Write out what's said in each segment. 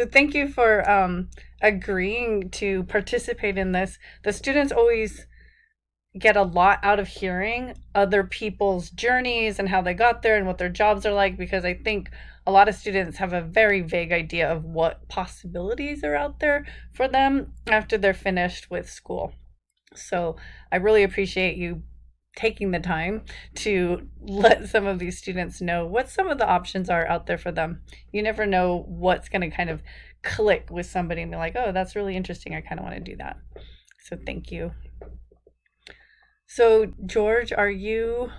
So thank you for agreeing to participate in this. The students always get a lot out of hearing other people's journeys and how they got there and what their jobs are like, because I think a lot of students have a very vague idea of what possibilities are out there for them after they're finished with school. So I really appreciate you taking the time to let some of these students know what some of the options are out there for them. You never know what's going to kind of click with somebody and be like, oh, that's really interesting. I kind of want to do that. So thank you. So, George, are you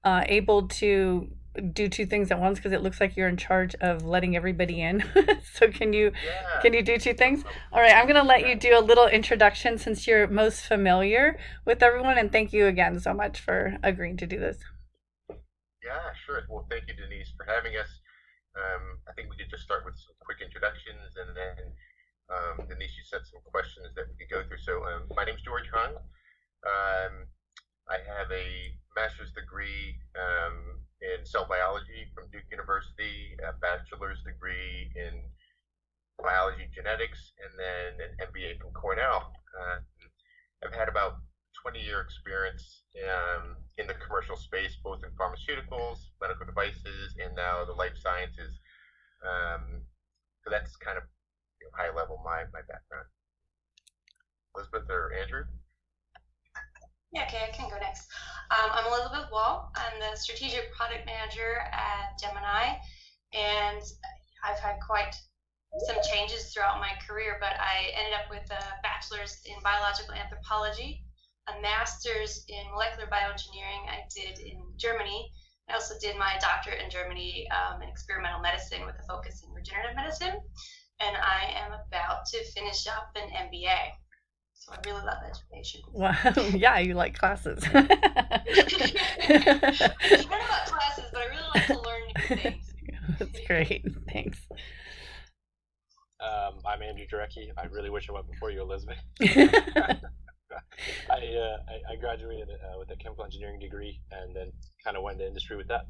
able to do two things at once? Because it looks like you're in charge of letting everybody in. So can you do two things? All right, I'm going to let you do a little introduction since you're most familiar with everyone. And thank you again so much for agreeing to do this. Yeah, sure. Well, thank you, Denise, for having us. I think we could just start with some quick introductions, and then Denise, you set some questions that we could go through. So my name's George Hung. I have a master's degree in cell biology from Duke University, a bachelor's degree in biology genetics, and then an MBA from Cornell. I've had about 20-year experience in the commercial space, both in pharmaceuticals, medical devices, and now the life sciences. So that's kind of high level my background. Elizabeth or Andrew? Yeah, okay, I can go next. I'm Elizabeth Wahl. I'm the Strategic Product Manager at Gemini, and I've had quite some changes throughout my career, but I ended up with a bachelor's in biological anthropology, a master's in molecular bioengineering I did in Germany. I also did my doctorate in Germany in experimental medicine with a focus in regenerative medicine, and I am about to finish up an MBA. So I really love education. Wow. Yeah, you like classes. I don't know about classes, but I really like to learn new things. That's great. Thanks. I'm Andrew Jarecki. I really wish I went before you, Elizabeth. I graduated with a chemical engineering degree and then kind of went into industry with that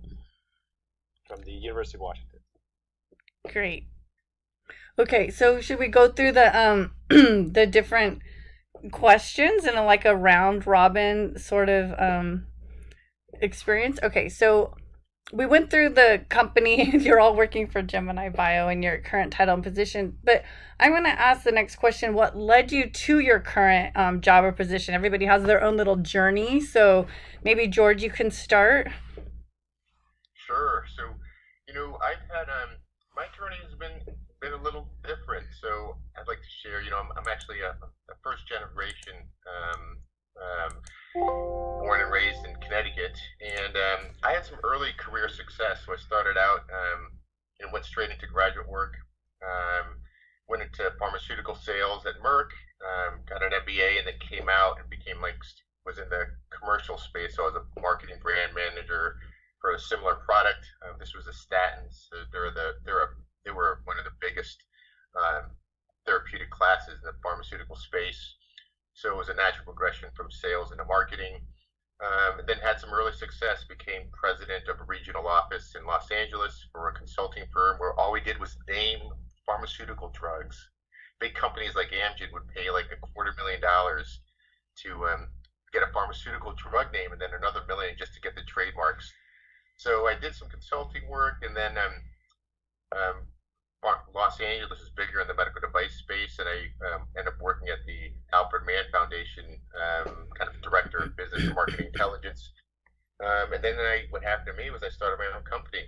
from the University of Washington. Great. Okay, so should we go through the the different questions in a round robin sort of experience? Okay, so we went through the company. You're all working for GeminiBio in your current title and position, but I'm going to ask the next question: what led you to your current job or position? Everybody has their own little journey, so maybe George, you can start. Sure. So I've had my journey has been a little different. So I'd like to share. I'm actually a first generation born and raised in Connecticut, and I had some early career success. So I started out and went straight into graduate work. Went into pharmaceutical sales at Merck, got an MBA, and then came out and became was in the commercial space. So I was a marketing brand manager for a similar product. This was a statin. So they were one of the biggest therapeutic classes in the pharmaceutical space. So it was a natural progression from sales into marketing. Then had some early success, became president of a regional office in Los Angeles for a consulting firm where all we did was name pharmaceutical drugs. Big companies like Amgen would pay like $250,000 to get a pharmaceutical drug name, and then another $1 million just to get the trademarks. So I did some consulting work, and then Los Angeles is bigger in the medical device space, and I ended up working at the Alfred Mann Foundation, kind of director of business and marketing intelligence. And then what happened to me was I started my own company,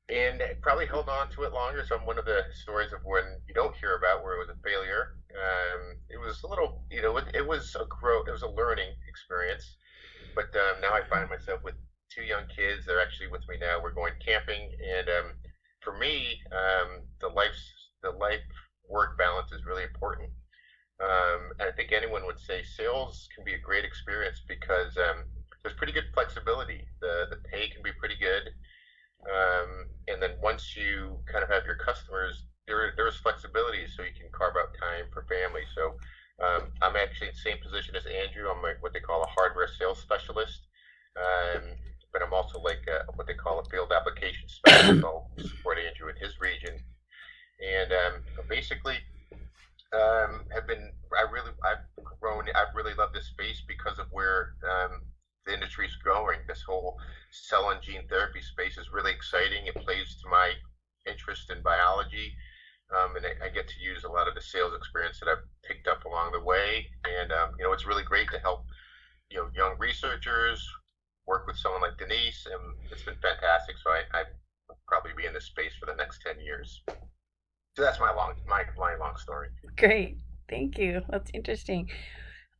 and I probably held on to it longer. So I'm one of the stories of when you don't hear about where it was a failure. It was a little, it was a learning experience. But now I find myself with two young kids. They're actually with me now. We're going camping, and for me, the life-work balance is really important. And I think anyone would say sales can be a great experience because there's pretty good flexibility. The pay can be pretty good, and then once you kind of have your customers, there's flexibility, so you can carve out time for family. So I'm actually in the same position as Andrew. I'm what they call a hardware sales specialist. But I'm also what they call a field application specialist. I'll support Andrew in to use a lot of the sales experience that I've picked up along the way. And, it's really great to help, young researchers work with someone like Denise, and it's been fantastic. So I'll probably be in this space for the next 10 years. So that's my long story. Great. Thank you. That's interesting.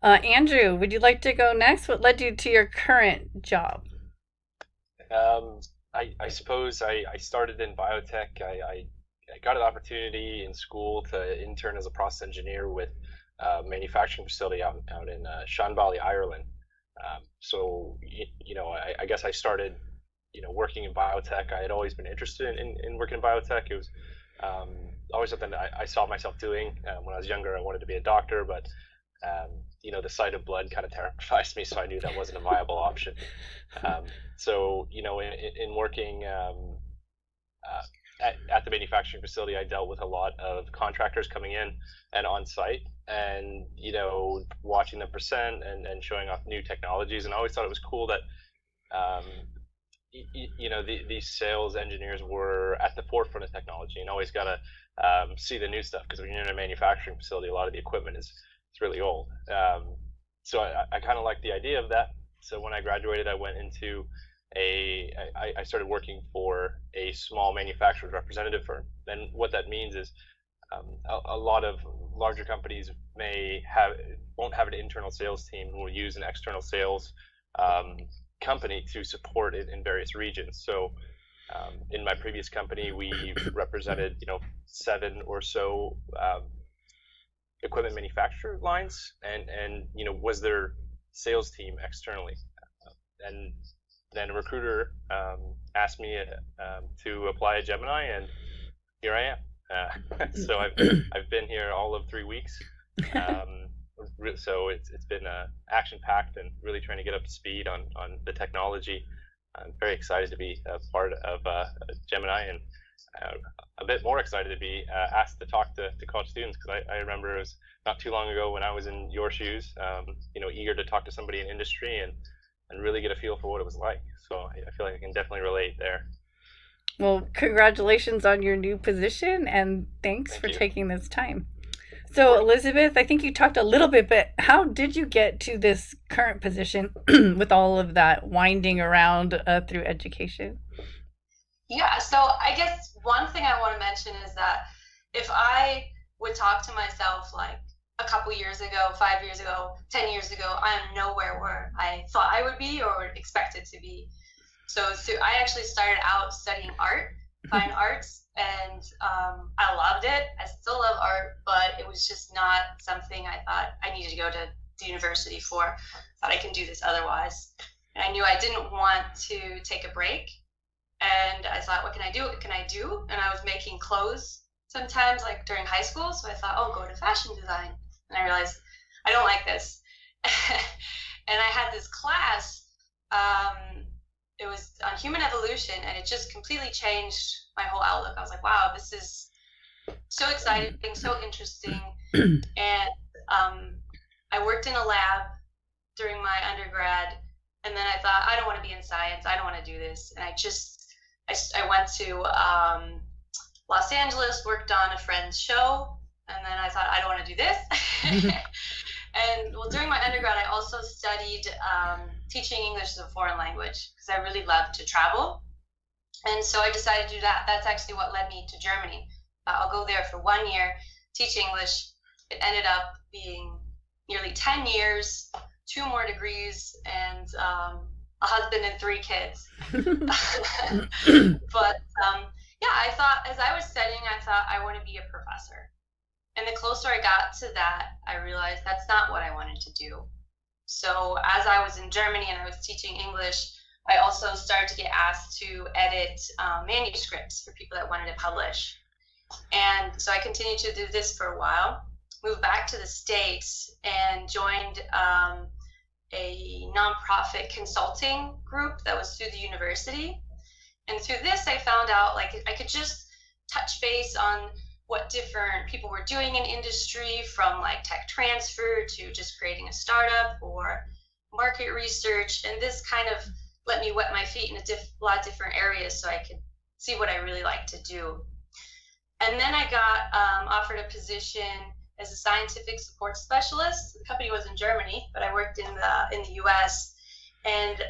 Andrew, would you like to go next? What led you to your current job? I suppose I started in biotech. I got an opportunity in school to intern as a process engineer with a manufacturing facility out in Shanbally, Ireland. So, I guess I started, working in biotech. I had always been interested in working in biotech. It was always something that I saw myself doing. When I was younger, I wanted to be a doctor, but the sight of blood kind of terrifies me, so I knew that wasn't a viable option. So, in working at the manufacturing facility, I dealt with a lot of contractors coming in and on site, and watching them present and showing off new technologies. And I always thought it was cool that these sales engineers were at the forefront of technology, and always got to see the new stuff, because when you're in a manufacturing facility, a lot of the equipment is really old. So I kind of like the idea of that. So when I graduated, I went into I started working for a small manufacturer's representative firm. And what that means is a lot of larger companies won't have an internal sales team, who will use an external sales company to support it in various regions. So in my previous company, we represented 7 or so equipment manufacturer lines, and was their sales team externally. And then a recruiter asked me to apply at Gemini, and here I am. So I've been here all of 3 weeks. So it's been action-packed and really trying to get up to speed on the technology. I'm very excited to be a part of Gemini, and a bit more excited to be asked to talk to college students, because I remember it was not too long ago when I was in your shoes, eager to talk to somebody in industry and really get a feel for what it was like. So I feel like I can definitely relate there. Well, congratulations on your new position, and thanks for taking this time. So, Elizabeth, I think you talked a little bit, but how did you get to this current position with all of that winding around through education? Yeah, so I guess one thing I want to mention is that if I would talk to myself like a couple years ago, 5 years ago, 10 years ago, I am nowhere where I thought I would be or expected to be. So I actually started out studying art, fine arts, and I loved it. I still love art, but it was just not something I thought I needed to go to the university for. I thought I can do this otherwise. And I knew I didn't want to take a break. And I thought, what can I do? What can I do? And I was making clothes sometimes, like during high school. So I thought, oh, go to fashion design. And I realized I don't like this. And I had this class. It was on human evolution, and it just completely changed my whole outlook. I was like, wow, this is so exciting, so interesting. And I worked in a lab during my undergrad, and then I thought, I don't want to be in science. I don't want to do this. And I went to Los Angeles, worked on a friend's show, and then I thought, I don't want to do this. And during my undergrad, I also studied teaching English as a foreign language, because I really loved to travel. And so I decided to do that. That's actually what led me to Germany. I'll go there for 1 year, teach English. It ended up being nearly 10 years, 2 more degrees, and a husband and 3 kids. But I thought, as I was studying, I thought I want to be a professor. And the closer I got to that, I realized that's not what I wanted to do. So as I was in Germany and I was teaching English, I also started to get asked to edit manuscripts for people that wanted to publish. And so I continued to do this for a while, moved back to the States, and joined a nonprofit consulting group that was through the university. And through this, I found out like I could just touch base on what different people were doing in industry, from like tech transfer to just creating a startup or market research. And this kind of let me wet my feet in a lot of different areas so I could see what I really like to do. And then I got offered a position as a scientific support specialist. The company was in Germany, but I worked in the U.S. And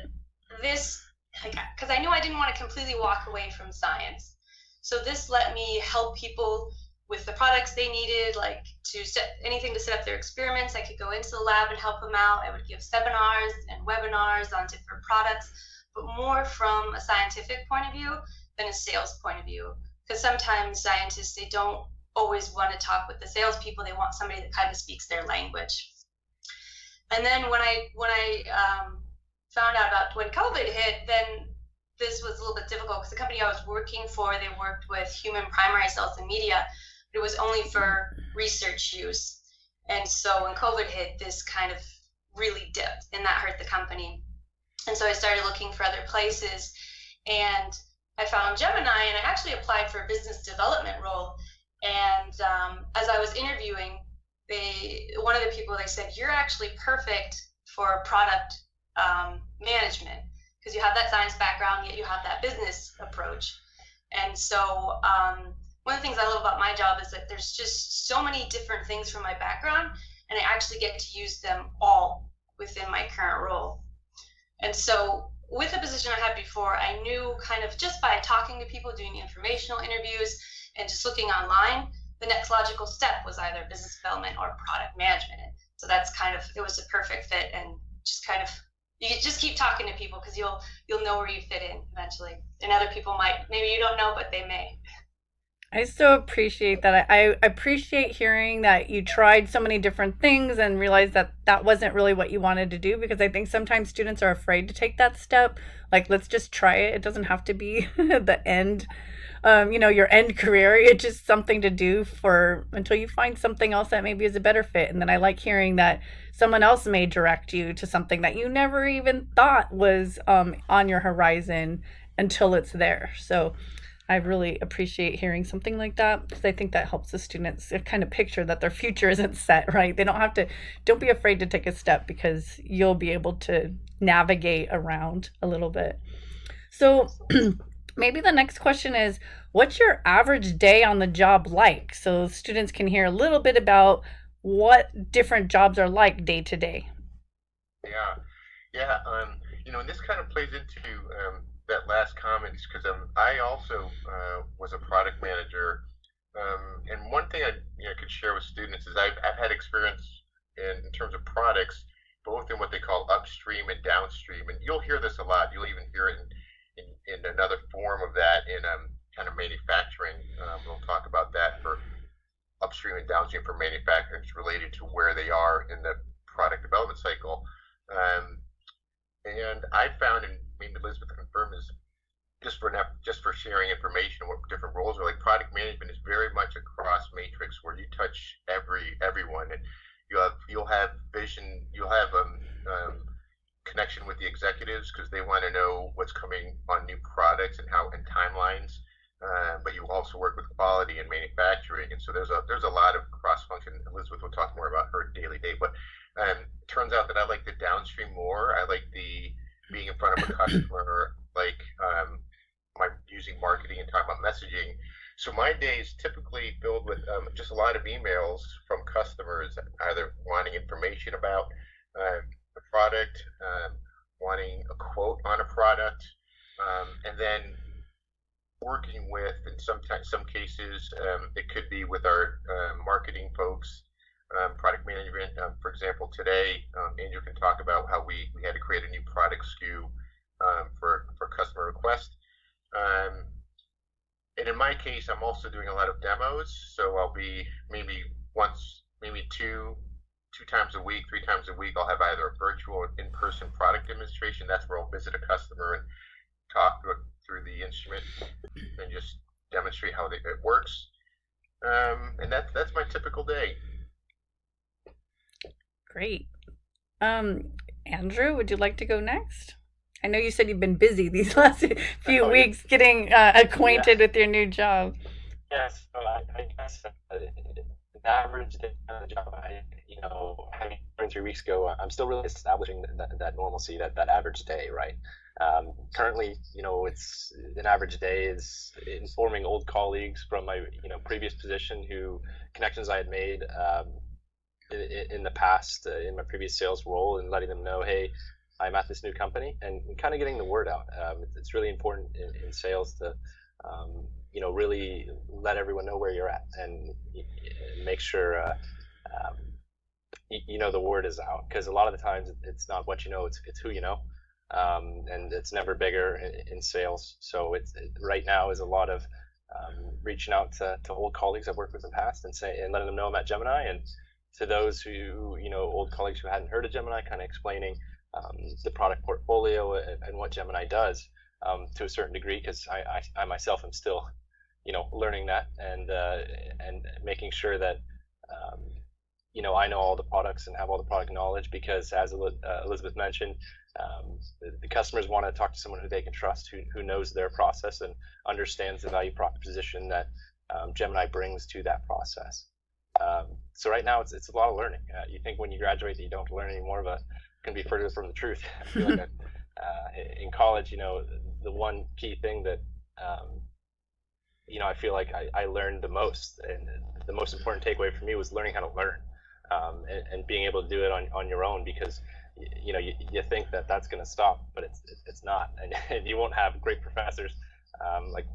this, because I knew I didn't want to completely walk away from science, so this let me help people with the products they needed, like anything to set up their experiments. I could go into the lab and help them out. I would give seminars and webinars on different products, but more from a scientific point of view than a sales point of view. Because sometimes scientists, they don't always want to talk with the salespeople. They want somebody that kind of speaks their language. And then when I found out about when COVID hit, then this was a little bit difficult because the company I was working for, they worked with human primary cells and media, but it was only for research use. And so when COVID hit, this kind of really dipped, and that hurt the company. And so I started looking for other places, and I found Gemini, and I actually applied for a business development role. And as I was interviewing, one of the people, they said, "You're actually perfect for product management because you have that science background, yet you have that business approach." And so one of the things I love about my job is that there's just so many different things from my background, and I actually get to use them all within my current role. And so with the position I had before, I knew kind of just by talking to people, doing informational interviews, and just looking online, the next logical step was either business development or product management. So that's kind of, it was a perfect fit, and just kind of, you just keep talking to people because you'll know where you fit in eventually. And other people might, maybe you don't know, but they may. I so appreciate that. I appreciate hearing that you tried so many different things and realized that that wasn't really what you wanted to do, because I think sometimes students are afraid to take that step. Like, let's just try it. It doesn't have to be the end, your end career. It's just something to do for until you find something else that maybe is a better fit. And then I like hearing that someone else may direct you to something that you never even thought was on your horizon until it's there. So I really appreciate hearing something like that, because I think that helps the students kind of picture that their future isn't set, right? They don't be afraid to take a step, because you'll be able to navigate around a little bit. So maybe the next question is, what's your average day on the job like? So students can hear a little bit about what different jobs are like day to day. Yeah. And this kind of plays into that last comment, because I also was a product manager, and one thing I could share with students is I've had experience in terms of products, both in what they call upstream and downstream, and you'll hear this a lot. You'll even hear it in another form of that in kind of manufacturing. We'll talk about that for upstream and downstream for manufacturing. It's related to where they are in the product development cycle. And I found, and maybe Elizabeth confirmed, is just for sharing information, what different roles are like. Product management is very much a cross matrix where you touch everyone, and you'll have vision, you'll have connection with the executives because they want to know what's coming on new products and timelines. But you also work with quality and manufacturing, and so there's a lot of cross function. Elizabeth will talk more about her daily day, but it turns out that I like the downstream more. I like the being in front of a customer, like using marketing and talking about messaging. So my day is typically filled with just a lot of emails from customers, either wanting information about the product, wanting a quote on a product, and then working with, in some cases, it could be with our marketing folks, product management. For example, today, Andrew can talk about how we had to create a new product SKU for customer request. And in my case, I'm also doing a lot of demos. So I'll be maybe two times a week, 3 times a week, I'll have either a virtual or in-person product demonstration. That's where I'll visit a customer and talk through the instrument and just demonstrate how it works. And that's my typical day. Great. Andrew, would you like to go next? I know you said you've been busy these last few weeks getting acquainted with your new job. Yes, so I guess the average day on the job, I having 3 weeks ago, I'm still really establishing that normalcy, that average day, right? Currently, it's an average day is informing old colleagues from my, previous position who connections I had made in the past, in my previous sales role, and letting them know, hey, I'm at this new company, and kind of getting the word out. It's really important in sales to, really let everyone know where you're at, and make sure the word is out, because a lot of the times it's not what you know, it's who you know. And it's never bigger in sales. So right now is a lot of reaching out to old colleagues I've worked with in the past, and letting them know I'm at Gemini, and to those who, old colleagues who hadn't heard of Gemini, kind of explaining the product portfolio and what Gemini does, to a certain degree, because I myself am still, learning that, and making sure that I know all the products and have all the product knowledge, because as Elizabeth mentioned, the customers want to talk to someone who they can trust, who knows their process and understands the value proposition that Gemini brings to that process. So right now it's a lot of learning. You think when you graduate that you don't have to learn any more, but can be further from the truth. I feel like in college, the one key thing that I feel like I learned the most, and the most important takeaway for me was learning how to learn, and being able to do it on your own, because you think that that's going to stop, but it's not, and you won't have great professors like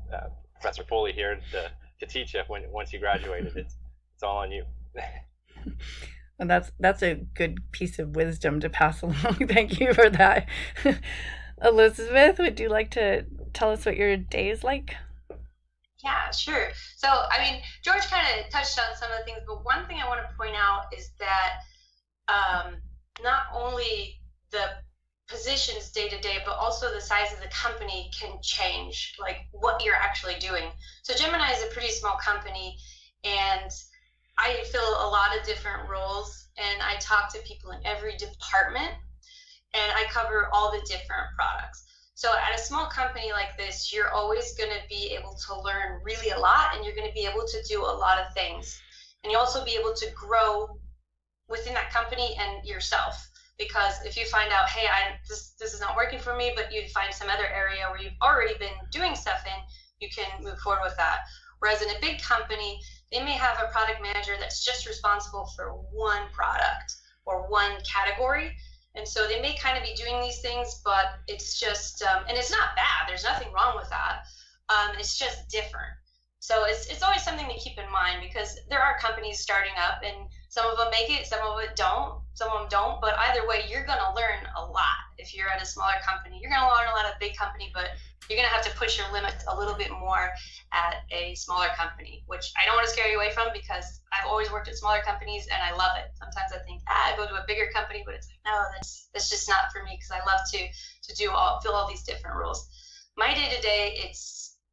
Professor Foley here to teach you once you graduated. It's all on you. And that's a good piece of wisdom to pass along. Thank you for that. Elizabeth, would you like to tell us what your day is like? Yeah, sure. So, George kind of touched on some of the things, but one thing I want to point out is that not only the positions day to day, but also the size of the company can change, like what you're actually doing. So Gemini is a pretty small company, and I fill a lot of different roles, and I talk to people in every department, and I cover all the different products. So at a small company like this, you're always going to be able to learn really a lot, and you're going to be able to do a lot of things. And you'll also be able to grow within that company and yourself. Because if you find out, hey, this is not working for me, but you find some other area where you've already been doing stuff in, you can move forward with that. Whereas in a big company, they may have a product manager that's just responsible for one product or one category. And so they may kind of be doing these things, but it's just, and it's not bad. There's nothing wrong with that. It's just different. So it's always something to keep in mind, because there are companies starting up, and some of them make it, some of them don't. But either way, you're going to learn a lot. If you're at a smaller company, you're going to learn a lot at a big company, but you're going to have to push your limits a little bit more at a smaller company, which I don't want to scare you away from, because I've always worked at smaller companies and I love it. Sometimes I think, I go to a bigger company, but it's like, no, that's just not for me, because I love to fill all these different roles. My day to day,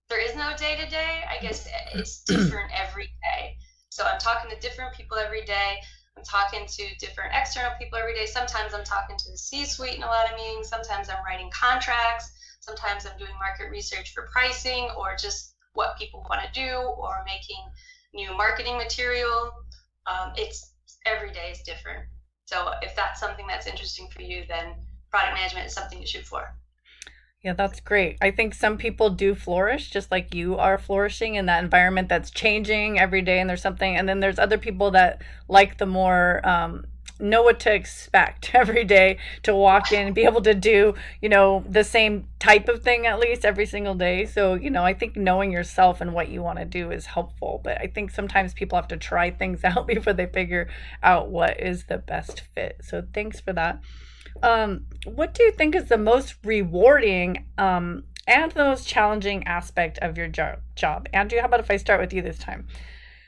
there is no day to day. I guess it's different every day. So I'm talking to different people every day. I'm talking to different external people every day. Sometimes I'm talking to the C-suite in a lot of meetings. Sometimes I'm writing contracts. Sometimes I'm doing market research for pricing, or just what people want to do, or making new marketing material. It's every day is different. So if that's something that's interesting for you, then product management is something to shoot for. Yeah, that's great. I think some people do flourish just like you are flourishing in that environment that's changing every day, and there's something, and then there's other people that like the more know what to expect every day, to walk in and be able to do, the same type of thing at least every single day. So, I think knowing yourself and what you want to do is helpful, but I think sometimes people have to try things out before they figure out what is the best fit. So thanks for that. What do you think is the most rewarding and the most challenging aspect of your job? Andrew, how about if I start with you this time?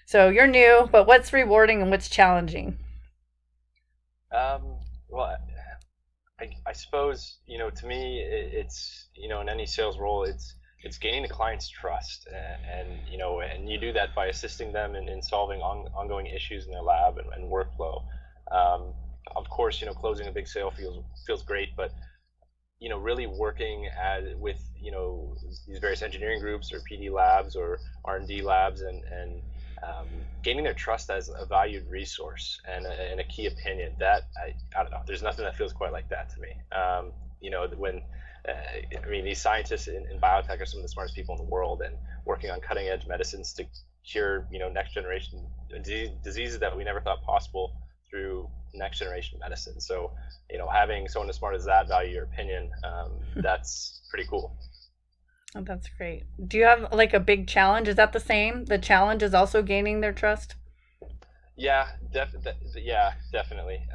So you're new, but what's rewarding and what's challenging? Well, I suppose, to me, it's, in any sales role, it's gaining the client's trust, and you do that by assisting them in solving ongoing issues in their lab and workflow. Of course, closing a big sale feels great, but really working with these various engineering groups or PD labs or R&D labs, and gaining their trust as a valued resource and a key opinion. That I don't know. There's nothing that feels quite like that to me. When these scientists in biotech are some of the smartest people in the world and working on cutting edge medicines to cure next generation diseases that we never thought possible through next generation medicine. So having someone as smart as that value your opinion, that's pretty cool. Oh, that's great. Do you have like a big challenge? Is that the same? The challenge is also gaining their trust? Yeah, definitely.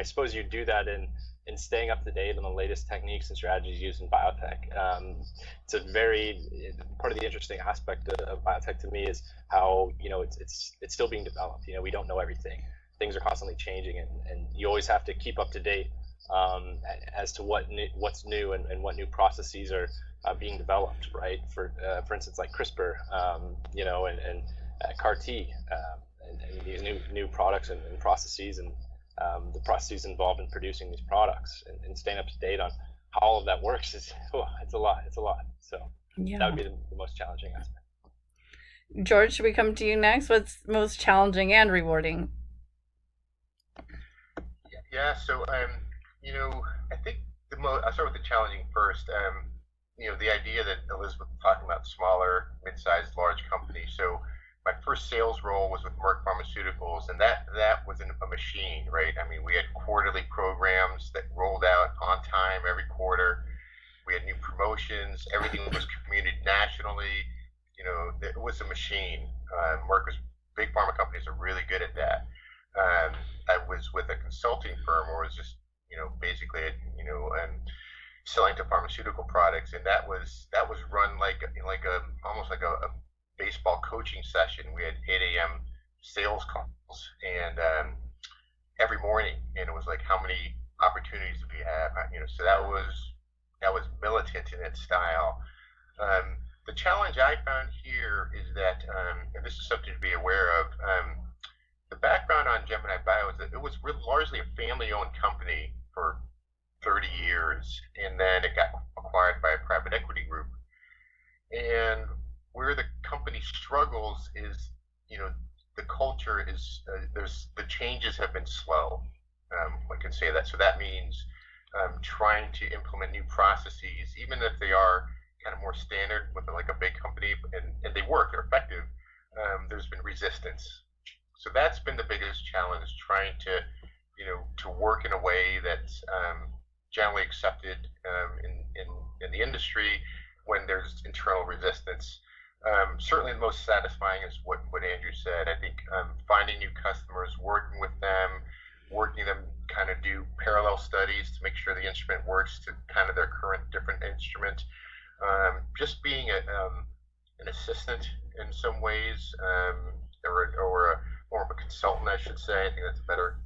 I suppose you do that in staying up to date on the latest techniques and strategies used in biotech. It's a part of the interesting aspect of biotech to me is how it's still being developed. We don't know everything. Things are constantly changing, and you always have to keep up to date as to what's new and what new processes are being developed, right? For instance, like CRISPR, and CAR-T, and these new products and processes, and the processes involved in producing these products, and staying up to date on how all of that works it's a lot. So Yeah. that would be the most challenging aspect. George, should we come to you next? What's most challenging and rewarding? Yeah, so I think I'll start with the challenging first. The idea that Elizabeth was talking about smaller, mid-sized, large companies. So my first sales role was with Merck Pharmaceuticals, and that was a machine, right? I mean, we had quarterly programs that rolled out on time every quarter. We had new promotions. Everything was communicated nationally. It was a machine. Big pharma companies are really good at that. I was with a consulting firm where it was just, basically, selling to pharmaceutical products, and that was run almost like a baseball coaching session. We had 8 a.m. sales calls, and every morning, and it was like, how many opportunities do we have? So that was militant in its style. The challenge I found here is that, and this is something to be aware of. The background on GeminiBio is that it was largely a family-owned company for 30 years, and then it got acquired by a private equity group. And where the company struggles is, the culture is, the changes have been slow. I can say that. So that means trying to implement new processes, even if they are kind of more standard with like a big company, and they work, they're effective, there's been resistance. So that's been the biggest challenge, trying to work in a way that's generally accepted in the industry when there's internal resistance. Certainly the most satisfying is what Andrew said. I think finding new customers, working them kind of do parallel studies to make sure the instrument works to kind of their current different instrument. Just being an assistant in some ways, or more of a consultant, I should say. I think that's better.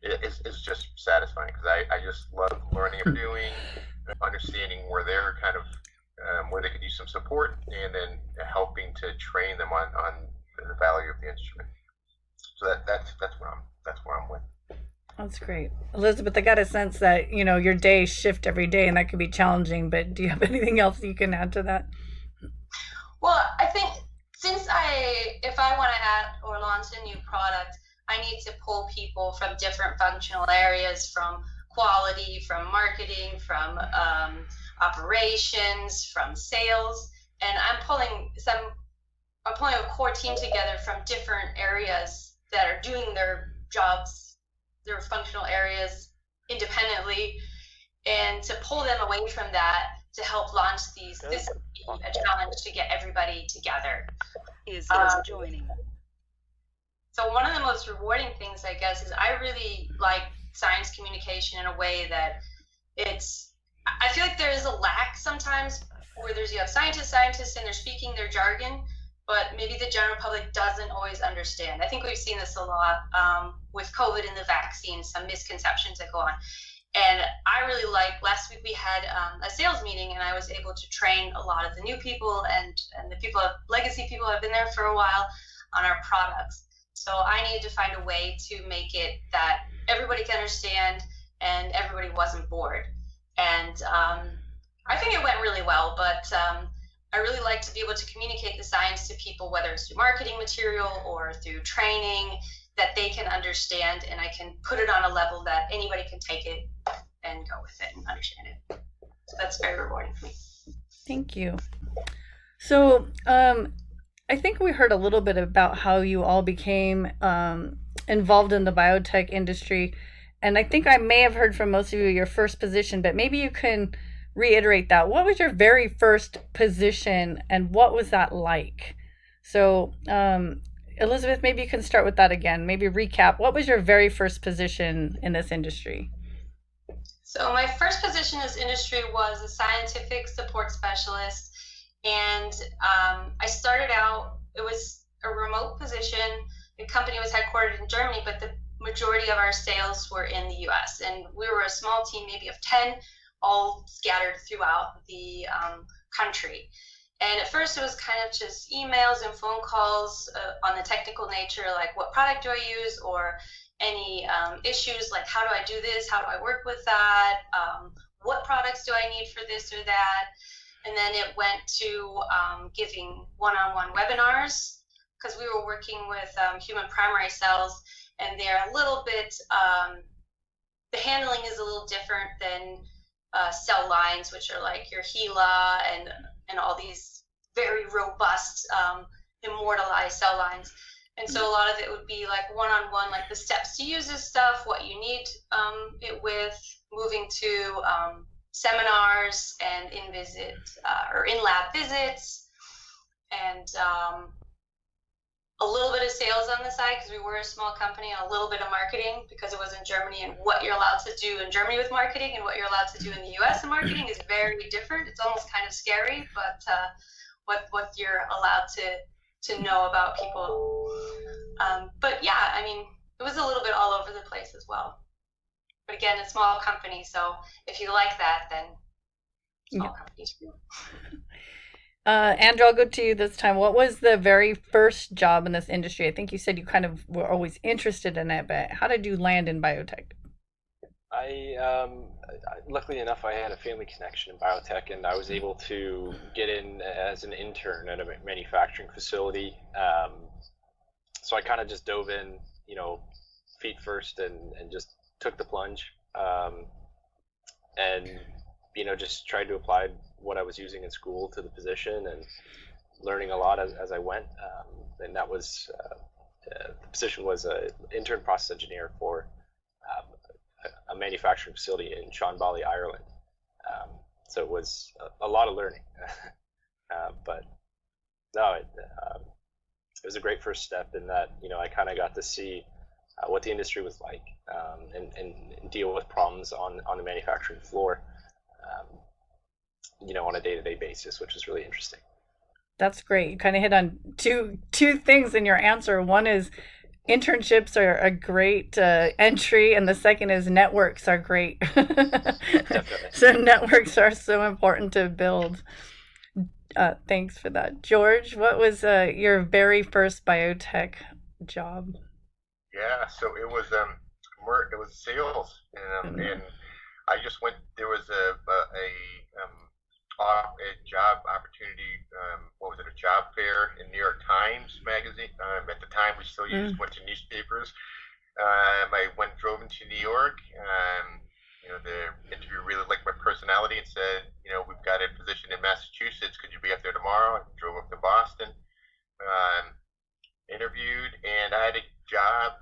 It's just satisfying because I just love learning and doing, understanding where they're kind of where they could use some support, and then helping to train them on the value of the instrument. So that's where I'm with. That's great. Elizabeth, I got a sense that, your days shift every day and that can be challenging, but do you have anything else you can add to that? Well, I think if I want to add or launch a new product, I need to pull people from different functional areas, from quality, from marketing, from operations, from sales, and I'm pulling a core team together from different areas that are doing their jobs, their functional areas independently, and to pull them away from that to help launch these. This is a challenge to get everybody together. Is joining. So one of the most rewarding things, I guess, is I really like science communication in a way that I feel like there is a lack sometimes where you have scientists and they're speaking their jargon, but maybe the general public doesn't always understand. I think we've seen this a lot with COVID and the vaccine, some misconceptions that go on. And I really last week we had a sales meeting, and I was able to train a lot of the new people and the legacy people who have been there for a while on our products. So I needed to find a way to make it that everybody can understand and everybody wasn't bored. And I think it went really well, but I really like to be able to communicate the science to people, whether it's through marketing material or through training, that they can understand, and I can put it on a level that anybody can take it and go with it and understand it. So that's very rewarding for me. Thank you. So I think we heard a little bit about how you all became involved in the biotech industry. And I think I may have heard from most of you your first position, but maybe you can reiterate that. What was your very first position and what was that like? So, Elizabeth, maybe you can start with that again. Maybe recap. What was your very first position in this industry? So my first position in this industry was a scientific support specialist. And I started out, it was a remote position. The company was headquartered in Germany, but the majority of our sales were in the US. And we were a small team, maybe of 10, all scattered throughout the country. And at first it was kind of just emails and phone calls on the technical nature, like what product do I use, or any issues like how do I do this, how do I work with that, what products do I need for this or that. And then it went to giving one-on-one webinars, because we were working with human primary cells, and they're a little bit, the handling is a little different than cell lines, which are like your HeLa and all these very robust immortalized cell lines. And so a lot of it would be like one-on-one, like the steps to use this stuff, what you need it with, moving to seminars and in-visit or in-lab visits, and a little bit of sales on the side because we were a small company, and a little bit of marketing because it was in Germany, and what you're allowed to do in Germany with marketing and what you're allowed to do in the US in marketing is very different. It's almost kind of scary, but what you're allowed to know about people. But yeah, I mean, it was a little bit all over the place as well. But again, a small company, so if you like that, then small companies for you. Andrew, I'll go to you this time. What was the very first job in this industry? I think you said you kind of were always interested in it, but how did you land in biotech? Luckily enough, I had a family connection in biotech, and I was able to get in as an intern at a manufacturing facility. So I kind of just dove in, feet first, and just took the plunge, and just tried to apply what I was using in school to the position, and learning a lot as I went. And that was the position was an intern process engineer for a manufacturing facility in Sean Bally, Ireland. So it was a lot of learning, but no, it was a great first step in that I kind of got to see what the industry was like, and deal with problems on the manufacturing floor, on a day-to-day basis, which is really interesting. That's great. You kind of hit on two things in your answer. One is internships are a great entry, and the second is networks are great. Definitely. So networks are so important to build. Thanks for that. George, what was your very first biotech job? Yeah, so it was sales, and I just went. There was a job opportunity. What was it? A job fair in New York Times magazine. At the time, we still went to newspapers. I drove into New York. The interviewer really liked my personality and said, we've got a position in Massachusetts. Could you be up there tomorrow? I drove up to Boston, interviewed, and I had a job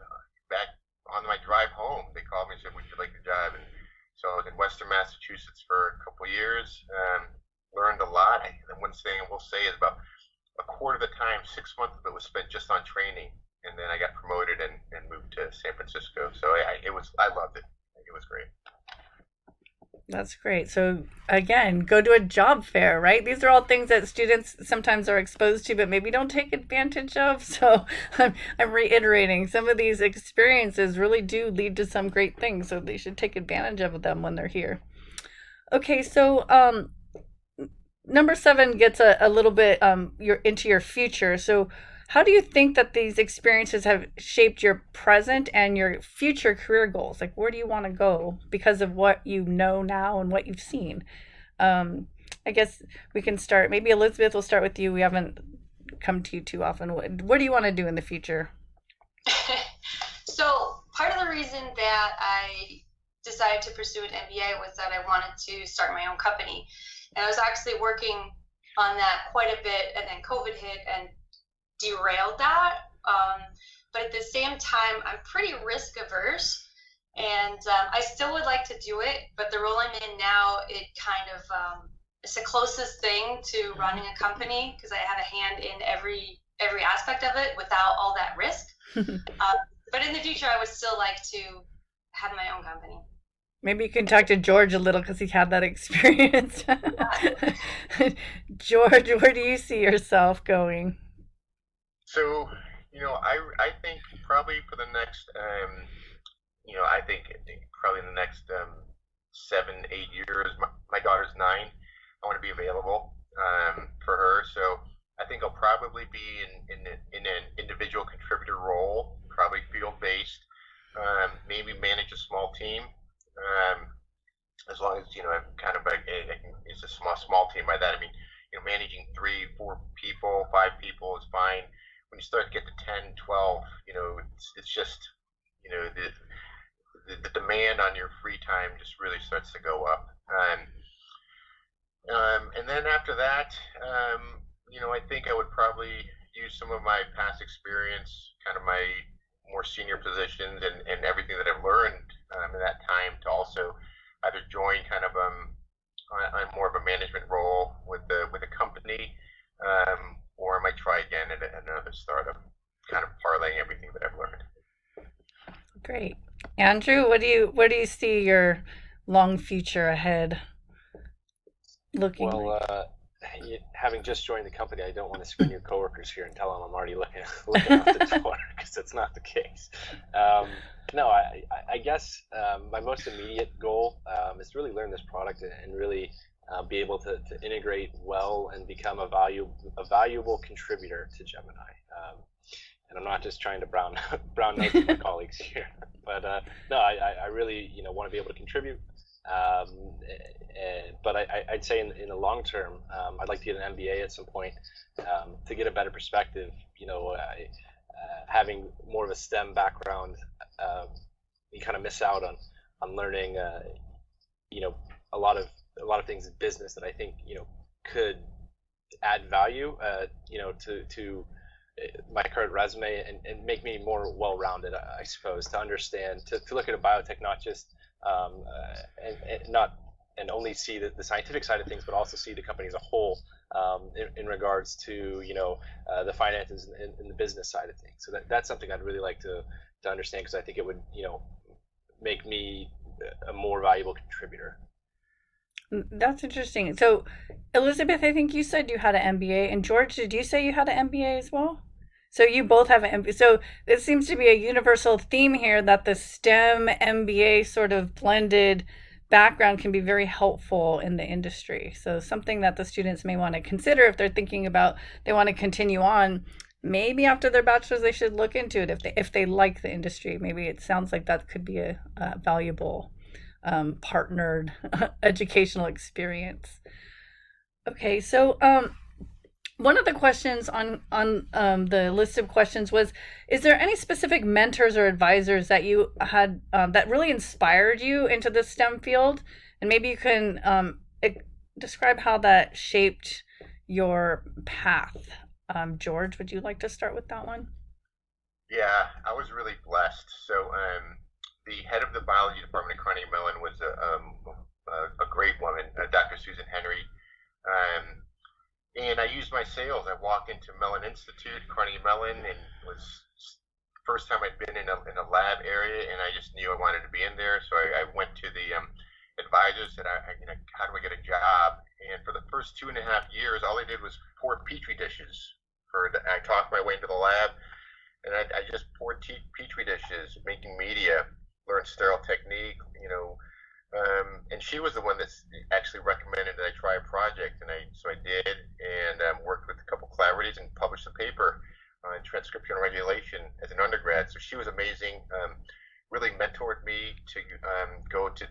back on my drive home. They called me and said, would you like the job? And so I was in Western Massachusetts for a couple of years. Learned a lot. One thing I will say is about a quarter of the time, 6 months of it was spent just on training, and then I got promoted and moved to San Francisco. So I loved it. It was great. That's great. So again, go to a job fair, right? These are all things that students sometimes are exposed to, but maybe don't take advantage of. So I'm reiterating, some of these experiences really do lead to some great things. So they should take advantage of them when they're here. Okay, so number 7 gets a little bit into your future. So how do you think that these experiences have shaped your present and your future career goals? Like, where do you want to go because of what you know now and what you've seen? I guess we can start. Maybe Elizabeth, will start with you. We haven't come to you too often. What do you want to do in the future? So part of the reason that I decided to pursue an MBA was that I wanted to start my own company. And I was actually working on that quite a bit, and then COVID hit and derailed that. But at the same time, I'm pretty risk averse, and I still would like to do it. But the role I'm in now, it kind of it's the closest thing to running a company because I have a hand in every aspect of it without all that risk. But in the future, I would still like to have my own company. Maybe you can talk to George a little because he had that experience. George, where do you see yourself going? So, I think probably for the next, I think probably in the next 7-8 years, my daughter's 9. I want to be available for her. So I think I'll probably be in an individual contributor role, probably field-based, maybe manage a small team. As long as, I'm kind of it's a small team. By that, I mean, managing 3, 4 people, 5 people is fine. When you start to get to 10, 12, it's just, the demand on your free time just really starts to go up. And then after that, I think I would probably use some of my past experience, kind of my more senior positions and everything that I've learned in that time to also either join kind of on more of a management role with a company, or I might try again at another startup, kind of parlaying everything that I've learned. Great. Andrew, where do you see your long future ahead looking like? Having just joined the company, I don't want to screen your coworkers here and tell them I'm already looking out the door, because that's not the case. No, I guess my most immediate goal is to really learn this product and really be able to integrate well and become a valuable contributor to Gemini. And I'm not just trying to brown nose my colleagues here, but no, I really want to be able to contribute. But I'd say in the long term, I'd like to get an MBA at some point to get a better perspective. Having more of a STEM background, you kind of miss out on learning, a lot of things in business that I think could add value, to my current resume and make me more well-rounded, I suppose, to understand, to look at a biotech not just and only see the scientific side of things, but also see the company as a whole in regards to the finances and the business side of things. So that's something I'd really like to understand, because I think it would make me a more valuable contributor. That's interesting. So, Elizabeth, I think you said you had an MBA, and George, did you say you had an MBA as well? So you both have an MBA. So it seems to be a universal theme here that the STEM MBA sort of blended background can be very helpful in the industry. So something that the students may want to consider if they're thinking about they want to continue on. Maybe after their bachelor's, they should look into it if they like the industry. Maybe it sounds like that could be a valuable partnered educational experience. Okay, so one of the questions on the list of questions was, is there any specific mentors or advisors that you had that really inspired you into the STEM field? And maybe you can describe how that shaped your path. George, would you like to start with that one? Yeah, I was really blessed. So the head of the biology department at Carnegie Mellon was a great woman, Dr. Susan Henry. And I used my sales. I walked into Mellon Institute, Carnegie Mellon, and was first time I'd been in a lab area, and I just knew I wanted to be in there. So I went to the advisors and how do I get a job? And for the first 2.5 years, all I did was pour petri dishes. I talked my way into the lab, and I just poured petri dishes, making media, learned sterile technique, and she was the one that's actually recommended that I try a project, and so I did, and worked with a couple collaborators and published a paper on transcription regulation as an undergrad. So she was amazing, really mentored me to go to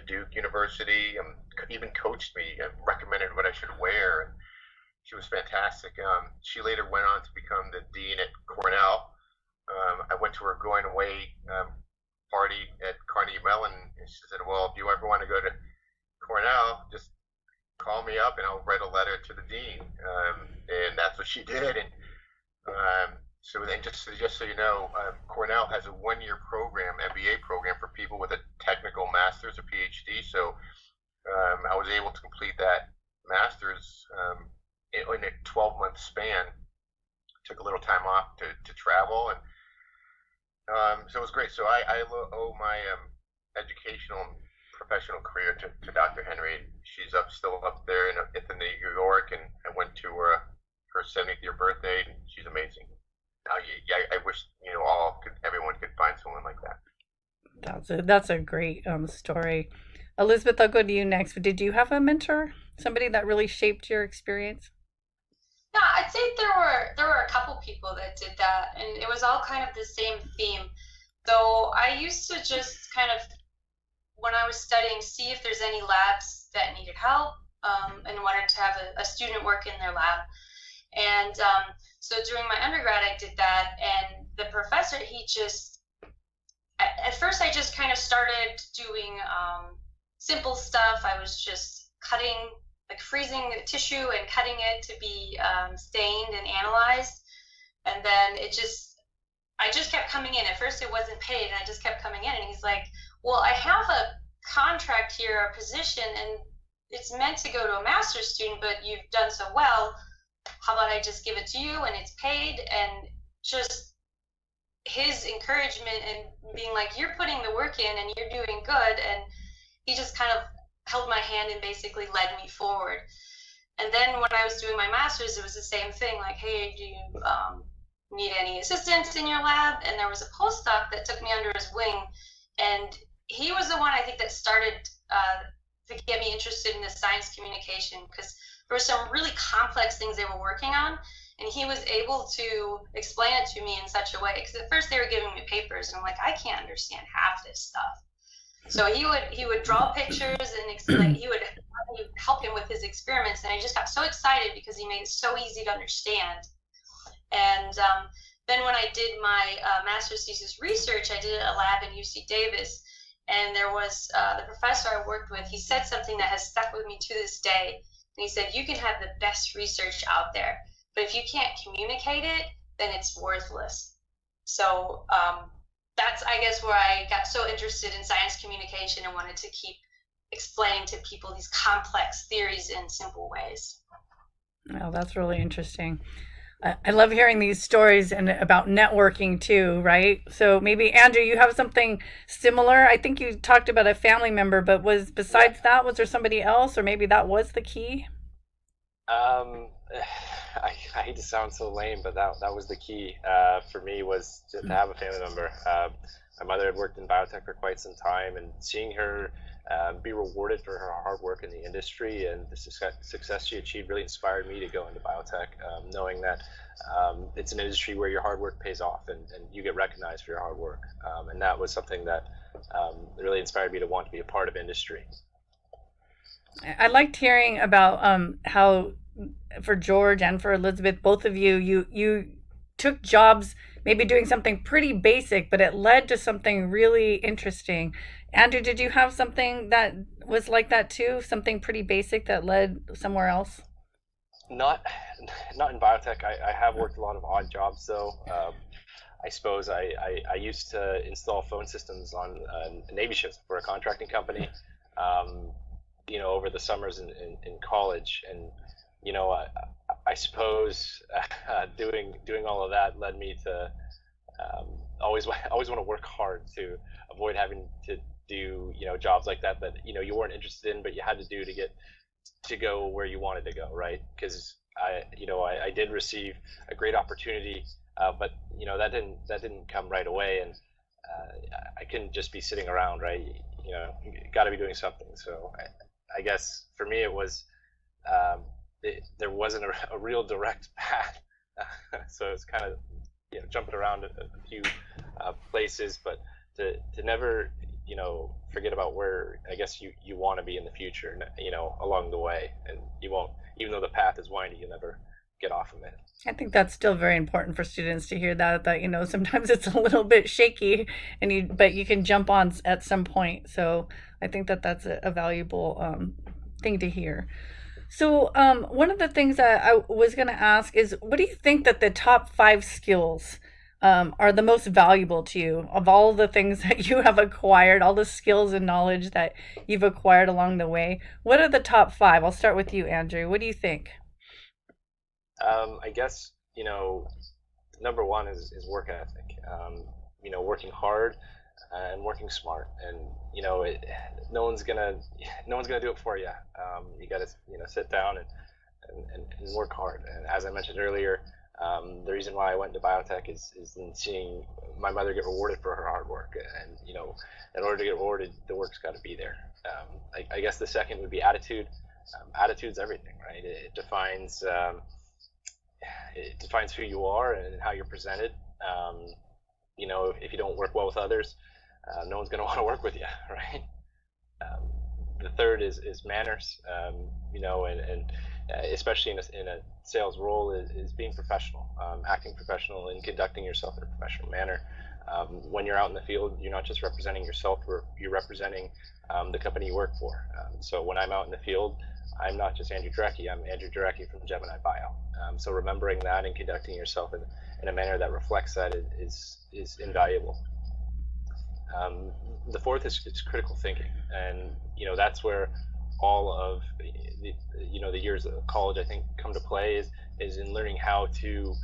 Duke University, even coached me and recommended what I should wear. And she was fantastic. She later went on to become the dean at Cornell. I went to her going away party at Carnegie Mellon, and she said, "Well, if you ever want to go to Cornell, just call me up and I'll write a letter to the dean." And that's what she did. And so then, just so you know, Cornell has a 1-year program, MBA program for people with a technical master's or PhD. So I was able to complete that master's in a 12-month span. Took a little time off to travel, and so it was great. So I owe my educational and professional career to Dr. Henry. She's still up there in New York, and I went to her 70th year birthday, and she's amazing. I wish everyone could find someone like that. That's a great story. Elizabeth, I'll go to you next. Did you have a mentor, somebody that really shaped your experience? Yeah, I'd say there were a couple people that did that, and it was all kind of the same theme. Though I used to just kind of, when I was studying, see if there's any labs that needed help, and wanted to have a student work in their lab. And so during my undergrad, I did that, and the professor, at first I just kind of started doing simple stuff. I was just freezing the tissue and cutting it to be stained and analyzed. And then I just kept coming in. At first it wasn't paid, and I just kept coming in, and he's like, "Well, I have a contract here, a position, and it's meant to go to a master's student, but you've done so well. How about I just give it to you and it's paid?" And just his encouragement and being like, "You're putting the work in and you're doing good." And he just kind of held my hand and basically led me forward. And then when I was doing my master's, it was the same thing. Like, "Hey, do you need any assistance in your lab?" And there was a postdoc that took me under his wing, and he was the one, I think, that started to get me interested in the science communication, because there were some really complex things they were working on, and he was able to explain it to me in such a way. Because at first they were giving me papers, and I'm like, I can't understand half this stuff. So he would draw pictures and explain. He would help him with his experiments, and I just got so excited because he made it so easy to understand. And then when I did my master's thesis research, I did a lab in UC Davis, and there was the professor I worked with. He said something that has stuck with me to this day. And he said, "You can have the best research out there, but if you can't communicate it, then it's worthless." So that's, I guess, where I got so interested in science communication and wanted to keep explaining to people these complex theories in simple ways. Oh, that's really interesting. I love hearing these stories and about networking too, right? So maybe, Andrew, you have something similar. I think you talked about a family member, but was there somebody else, or maybe that was the key? I hate to sound so lame, but that was the key for me, was to have a family member. My mother had worked in biotech for quite some time, and seeing her be rewarded for her hard work in the industry and the success she achieved really inspired me to go into biotech, knowing that it's an industry where your hard work pays off, and you get recognized for your hard work. And that was something that really inspired me to want to be a part of industry. I liked hearing about how, for George and for Elizabeth, both of you took jobs maybe doing something pretty basic, but it led to something really interesting. Andrew, did you have something that was like that too? Something pretty basic that led somewhere else? Not in biotech. I have worked a lot of odd jobs though. I suppose I used to install phone systems on Navy ships for a contracting company, over the summers in college. And, I suppose doing all of that led me to always want to work hard to avoid having to do, jobs like that you weren't interested in, but you had to do to get to go where you wanted to go, right? Because I did receive a great opportunity, but that didn't come right away, and I couldn't just be sitting around, right? You got to be doing something. So I guess for me it was there wasn't a real direct path, so it's kind of jumping around a few places, but to never forget about where I guess you want to be in the future, along the way, and you won't, even though the path is winding, you'll never get off of it. I think that's still very important for students to hear that sometimes it's a little bit shaky but you can jump on at some point. So I think that's a valuable thing to hear. So one of the things that I was going to ask is, what do you think that the top 5 skills are the most valuable to you of all the things that you have acquired, all the skills and knowledge that you've acquired along the way? What are the top 5? I'll start with you, Andrew. What do you think? I guess, number one is work ethic. Working hard and working smart, and no one's gonna do it for you. You got to sit down and work hard. And as I mentioned earlier, the reason why I went into biotech is in seeing my mother get rewarded for her hard work, and in order to get rewarded, the work's got to be there. I guess the second would be attitude. Attitude's everything, right? It defines who you are and how you're presented. If you don't work well with others, no one's going to want to work with you, right? The third is manners, and especially in a sales role, is being professional, acting professional and conducting yourself in a professional manner. When you're out in the field, you're not just representing yourself, you're representing the company you work for. So when I'm out in the field, I'm not just Andrew Drecke, I'm Andrew Drecke from GeminiBio. So remembering that and conducting yourself in a manner that reflects that is invaluable. The fourth is critical thinking, and that's where all of the years of college, I think, come to play, is in learning how to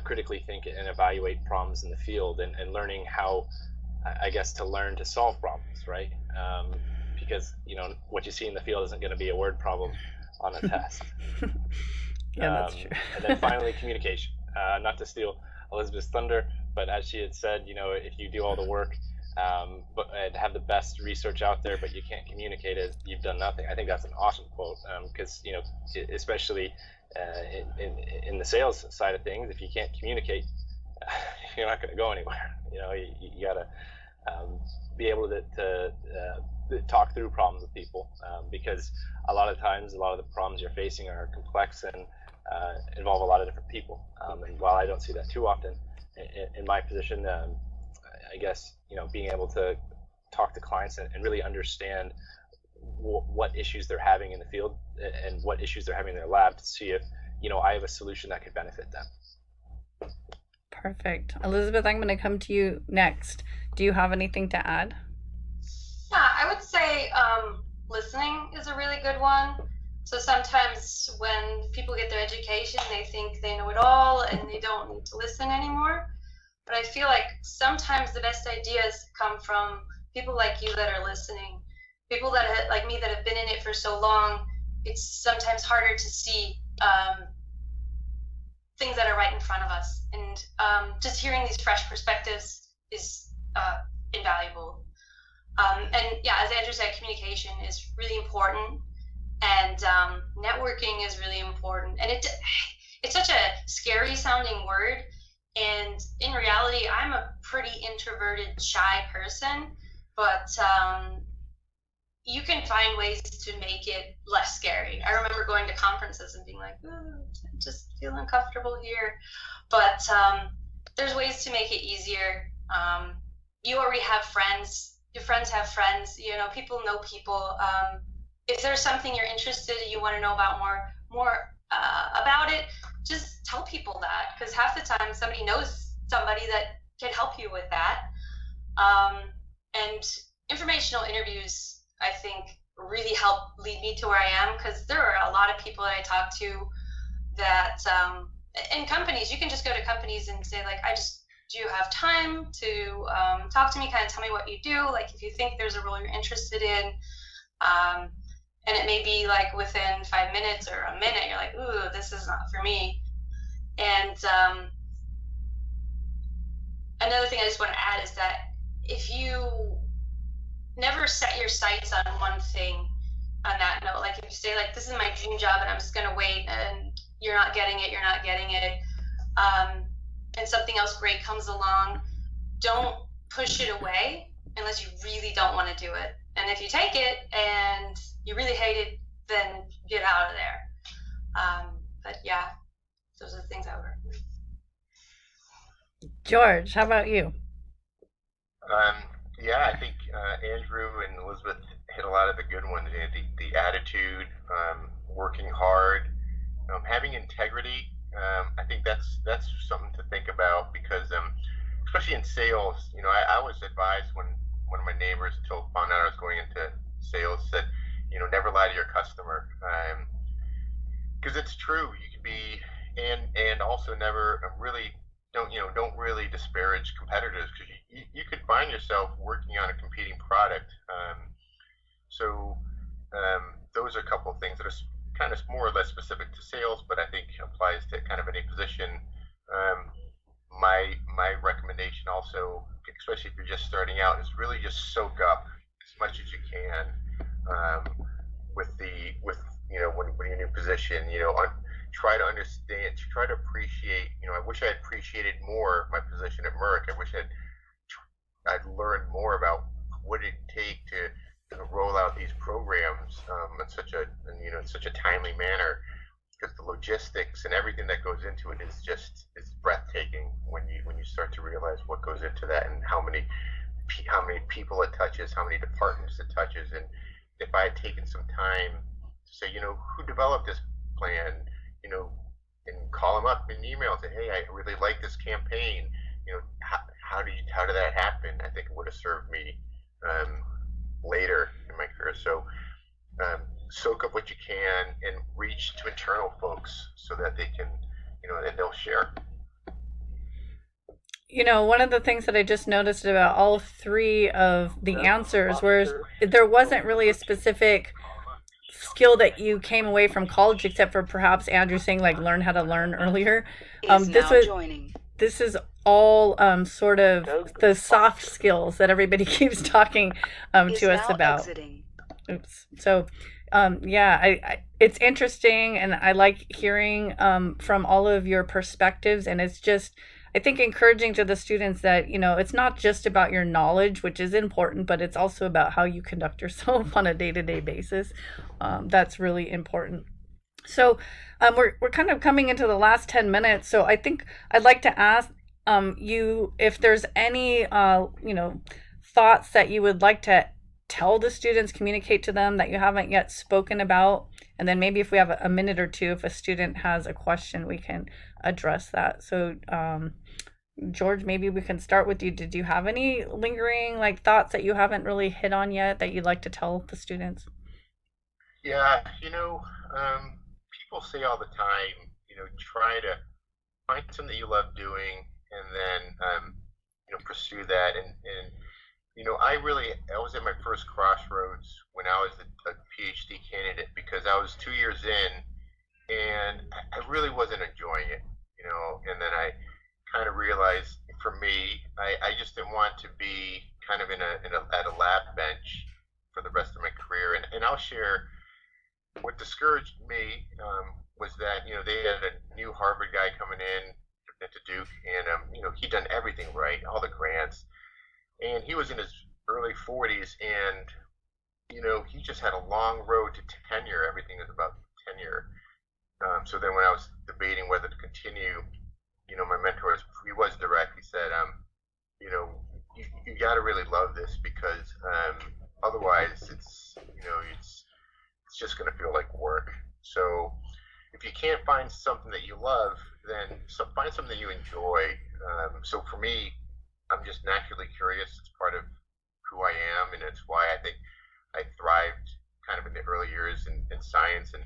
critically think and evaluate problems in the field, and learning how, I guess, to learn to solve problems, right? Because what you see in the field isn't going to be a word problem on a test. Yeah, that's true. And then finally, communication. Not to steal Elizabeth's thunder, but as she had said, if you do all the work and have the best research out there, but you can't communicate it, you've done nothing. I think that's an awesome quote, because especially in the sales side of things, if you can't communicate, you're not going to go anywhere. You got to be able to talk through problems with people, because a lot of times, a lot of the problems you're facing are complex and involve a lot of different people. And while I don't see that too often in my position, I guess being able to talk to clients and really understand what issues they're having in the field and what issues they're having in their lab, to see if I have a solution that could benefit them. Perfect. Elizabeth, I'm going to come to you next. Do you have anything to add? Yeah, I would say listening is a really good one. So sometimes when people get their education, they think they know it all and they don't need to listen anymore. But I feel like sometimes the best ideas come from people like you that are listening. People like me that have been in it for so long, it's sometimes harder to see things that are right in front of us. And just hearing these fresh perspectives is invaluable. And yeah, as Andrew said, communication is really important, and networking is really important. And it's such a scary sounding word. And in reality, I'm a pretty introverted, shy person, but you can find ways to make it less scary. I remember going to conferences and being like, I just feel uncomfortable here. But there's ways to make it easier. You already have friends. Your friends have friends. People know people. If there's something you're interested in, you want to know about more about it, just tell people that, because half the time somebody knows somebody that can help you with that. And informational interviews, I think, really help lead me to where I am, because there are a lot of people that I talk to that in companies, you can just go to companies and say, like, do you have time to talk to me, kind of tell me what you do, like if you think there's a role you're interested in, and it may be like within 5 minutes or a minute, you're like, ooh, this is not for me. And another thing I just want to add is that if you never set your sights on one thing on that note, like if you say, like, this is my dream job and I'm just going to wait, and you're not getting it, and something else great comes along, don't push it away. unless you really don't want to do it. And if you take it and you really hate it, then get out of there. But yeah, those are the things I would recommend. George, how about you? Um, yeah, I think Andrew and Elizabeth hit a lot of the good ones. You know, the attitude, working hard, having integrity. I think that's something to think about because, especially in sales, I was advised when one of my neighbors until found out I was going into sales said, never lie to your customer, because it's true. You can be, and also never really don't really disparage competitors because you could find yourself working on a competing product. So those are a couple of things that are kind of more or less specific to sales, but I think applies to kind of any position. Um, my recommendation also, especially if you're just starting out, is really just soak up as much as you can um, with when you're in a new position. Try to understand, try to appreciate. I wish I had appreciated more my position at Merck. I wish I'd learned more about what it take to roll out these programs in such a timely manner, because the logistics and everything that goes into it is breathtaking when you start to realize what goes into that and how many people it touches, how many departments it touches. And if I had taken some time to say, who developed this plan, and call them up in email and say, hey, I really like this campaign. How did that happen? I think it would have served me later in my career. So soak up what you can and reach to internal folks so that they can, and they'll share. One of the things that I just noticed about all three of the answers was there wasn't really a specific skill that you came away from college, except for perhaps Andrew saying like learn how to learn earlier. This is all sort of the soft skills that everybody keeps talking to us about. Oops. So it's interesting, and I like hearing from all of your perspectives, and it's just, I think, encouraging to the students that, it's not just about your knowledge, which is important, but it's also about how you conduct yourself on a day-to-day basis. That's really important. So we're kind of coming into the last 10 minutes. So I think I'd like to ask you if there's any, thoughts that you would like to tell the students, communicate to them that you haven't yet spoken about. And then maybe if we have a minute or two, if a student has a question, we can address that. So George, maybe we can start with you. Did you have any lingering thoughts that you haven't really hit on yet that you'd like to tell the students? Yeah, people say all the time, try to find something that you love doing and then, pursue that. And I was at my first crossroads when I was a PhD candidate because I was 2 years in and I really wasn't enjoying it, and then I kind of realized for me, I just didn't want to be kind of at a lab bench for the rest of my career. And I'll share what discouraged me was that they had a new Harvard guy coming in to Duke, and he'd done everything right, all the grants, and he was in his early 40s, and he just had a long road to tenure. Everything is about tenure. So then when I was debating whether to continue, my mentor was direct. He said, you got to really love this because otherwise it's just going to feel like work. So if you can't find something that you love, then find something that you enjoy. So for me, I'm just naturally curious. It's part of who I am, and it's why I think I thrived kind of in the early years in science and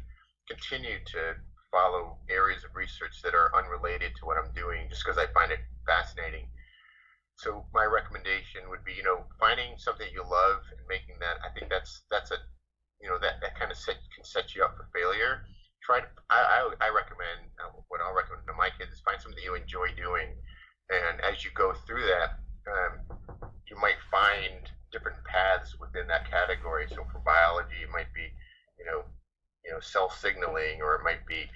continue to follow areas of research that are unrelated to what I'm doing just because I find it fascinating. So my recommendation would be, finding something you love and making that. I think that's a that kind of can set you up for failure. I recommend, what I'll recommend to my kids is find something that you enjoy doing, and as you go through that, you might find different paths within that category. So for biology, it might be cell signaling, or it might be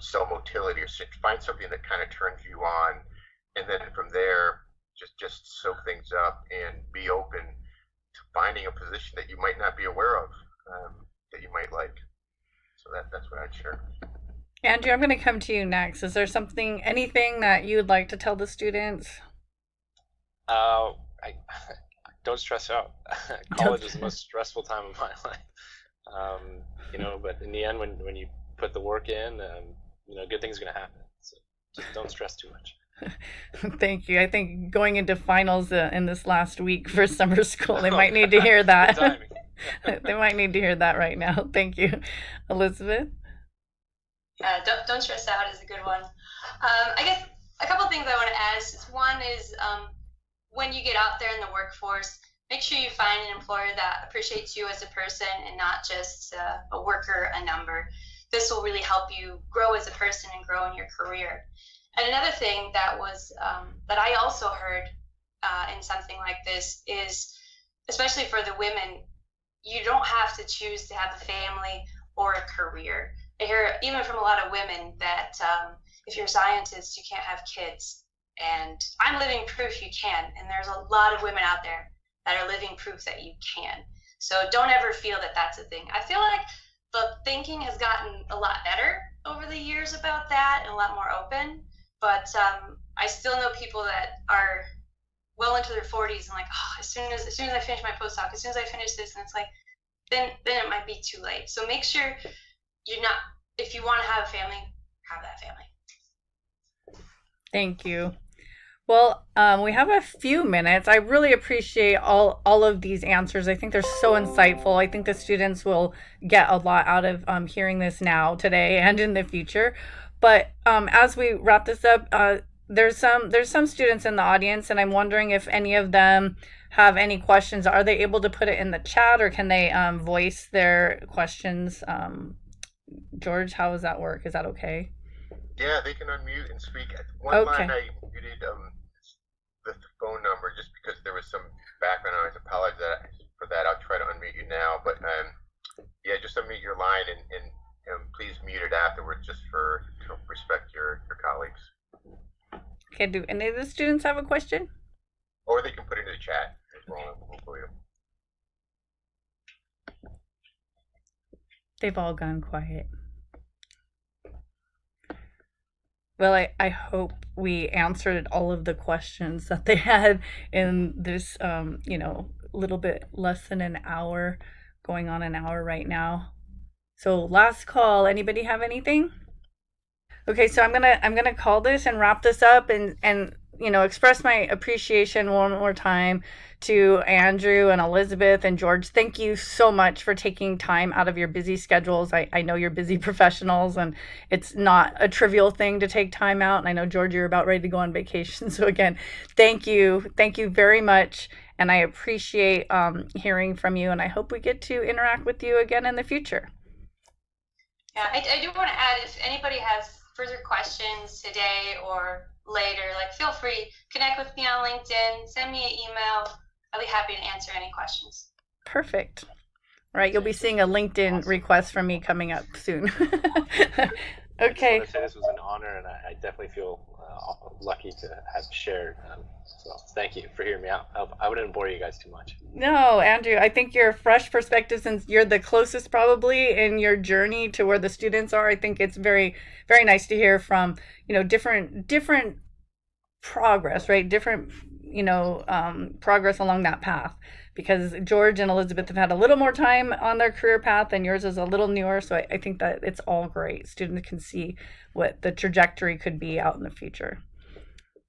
cell motility, or find something that kind of turns you on, and then from there just soak things up and be open to finding a position that you might not be aware of, that you might like. So that's what I'd share. Andrew, I'm going to come to you next. Is there anything that you'd like to tell the students? I don't stress out. College is the most stressful time of my life. But in the end, when you put the work in, good things are going to happen. So just don't stress too much. Thank you. I think going into finals in this last week for summer school, they might need to hear that. Good timing. They might need to hear that right now. Thank you. Elizabeth? Don't stress out is a good one. I guess a couple of things I want to add is one is when you get out there in the workforce, make sure you find an employer that appreciates you as a person and not just a worker, a number. This will really help you grow as a person and grow in your career. And another thing that was that I also heard in something like this is, especially for the women, you don't have to choose to have a family or a career. I hear even from a lot of women that if you're a scientist, you can't have kids. And I'm living proof you can. And there's a lot of women out there that are living proof that you can. So don't ever feel that that's a thing. I feel like the thinking has gotten a lot better over the years about that and a lot more open. But I still know people that are well into their 40s and like, as soon as I finish my postdoc, as soon as I finish this, and it's like, then it might be too late. So make sure if you want to have a family, have that family. Thank you. Well, we have a few minutes. I really appreciate all of these answers. I think they're so insightful. I think the students will get a lot out of hearing this now, today, and in the future. But as we wrap this up, there's some students in the audience, and I'm wondering if any of them have any questions. Are they able to put it in the chat, or can they voice their questions? George, how does that work? Is that okay? Yeah, they can unmute and speak. One line I muted the phone number just because there was some background noise. I apologize for that. I'll try to unmute you now. But just unmute your line and please mute it afterwards just to respect your colleagues. Okay, do any of the students have a question? Or they can put it in the chat as well. They've all gone quiet. Well, I hope we answered all of the questions that they had in this, little bit less than an hour, going on an hour right now. So last call, anybody have anything? Okay, so I'm gonna call this and wrap this up and express my appreciation one more time to Andrew and Elizabeth and George. Thank you so much for taking time out of your busy schedules. I know you're busy professionals and it's not a trivial thing to take time out. And I know, George, you're about ready to go on vacation. So again, thank you very much. And I appreciate hearing from you, and I hope we get to interact with you again in the future. Yeah, I do want to add, if anybody has further questions today or later, feel free, connect with me on LinkedIn, send me an email. I'll be happy to answer any questions. Perfect. All right, you'll be seeing a LinkedIn request from me coming up soon. Okay. I just want to say this was an honor, and I definitely feel lucky to have shared. So thank you for hearing me out. I wouldn't bore you guys too much. No, Andrew, I think your fresh perspective, since you're the closest probably in your journey to where the students are, I think it's very, very nice to hear from, different progress, right? Different, progress along that path, because George and Elizabeth have had a little more time on their career path and yours is a little newer. So I think that it's all great. Students can see what the trajectory could be out in the future.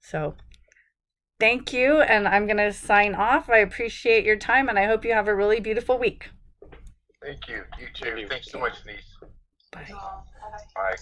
So thank you. And I'm going to sign off. I appreciate your time and I hope you have a really beautiful week. Thank you. You too. Thanks so much, Denise. Bye. Bye.